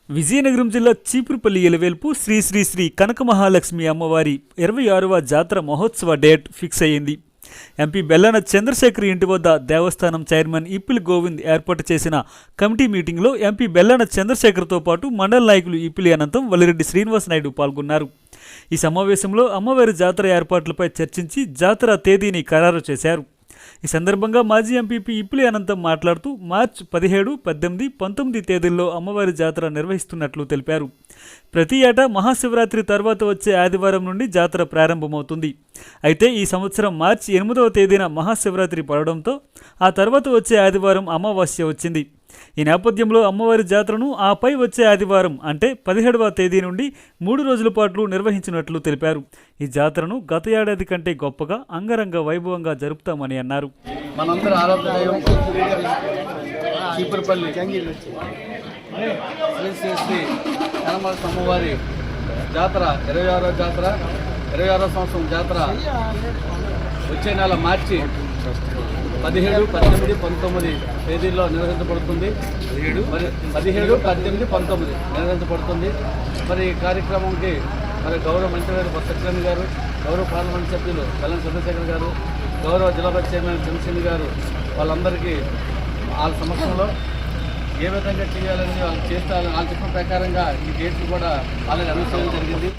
విజయనగరం జిల్లా చీపురుపల్లి ఎలవేల్పు శ్రీ శ్రీ శ్రీ కనక మహాలక్ష్మి అమ్మవారి 26వ జాతర మహోత్సవ డేట్ ఫిక్స్ అయ్యింది. ఎంపీ బెల్లన చంద్రశేఖర్ ఇంటి వద్ద దేవస్థానం చైర్మన్ ఇప్పిలి గోవింద్ ఏర్పాటు చేసిన కమిటీ మీటింగ్లో ఎంపీ బెల్లన చంద్రశేఖర్తో పాటు మండల నాయకులు ఇప్పిలి అనంతం, వల్లిరెడ్డి శ్రీనివాస్ నాయుడు పాల్గొన్నారు. ఈ సమావేశంలో అమ్మవారి జాతర ఏర్పాట్లపై చర్చించి జాతర తేదీని ఖరారు చేశారు. ఈ సందర్భంగా మాజీ ఎంపీపీ ఇప్పిలి అనంతం మాట్లాడుతూ మార్చి 17, 18, 19 తేదీల్లో అమ్మవారి జాతర నిర్వహిస్తున్నట్లు తెలిపారు. ప్రతి ఏటా మహాశివరాత్రి తర్వాత వచ్చే ఆదివారం నుండి జాతర ప్రారంభమవుతుంది. అయితే ఈ సంవత్సరం మార్చి 8వ తేదీన మహాశివరాత్రి పడడంతో ఆ తర్వాత వచ్చే ఆదివారం అమావాస్య వచ్చింది. ఈ నేపథ్యంలో అమ్మవారి జాతరను ఆపై వచ్చే ఆదివారం అంటే 17వ తేదీ నుండి 3 రోజుల పాటు నిర్వహించినట్లు తెలిపారు. ఈ జాతరను గత ఏడాది కంటే గొప్పగా అంగరంగ వైభవంగా జరుపుతామని అన్నారు. మనందరి ఆరాధ్య దైవం చీపురుపల్లి శ్రీ శ్రీ శ్రీ కనకమ్మ అమ్మవారి జాతర 26వ సంవత్సరం జాతర వచ్చే నెల మార్చి 17, 18, 19 తేదీల్లో నిర్వహించబడుతుంది. 17, 18, 19 నిర్వహించబడుతుంది. మరి ఈ కార్యక్రమంకి గౌరవ మంత్రిగారు సత్యనారాయణ గారు, గౌరవ పార్లమెంట్ సభ్యులు బెల్లం చంద్రశేఖర్ గారు, గౌరవ జిల్లా పరిషత్ చైర్మన్ చంద్రశేఖర్ గారు వాళ్ళందరికీ వాళ్ళ సమక్షంలో ఏ విధంగా చేయాలని వాళ్ళు చేస్తే వాళ్ళ చెప్పిన ప్రకారంగా ఈ డేట్లు కూడా వాళ్ళని అనౌన్స్ చేయడం జరిగింది.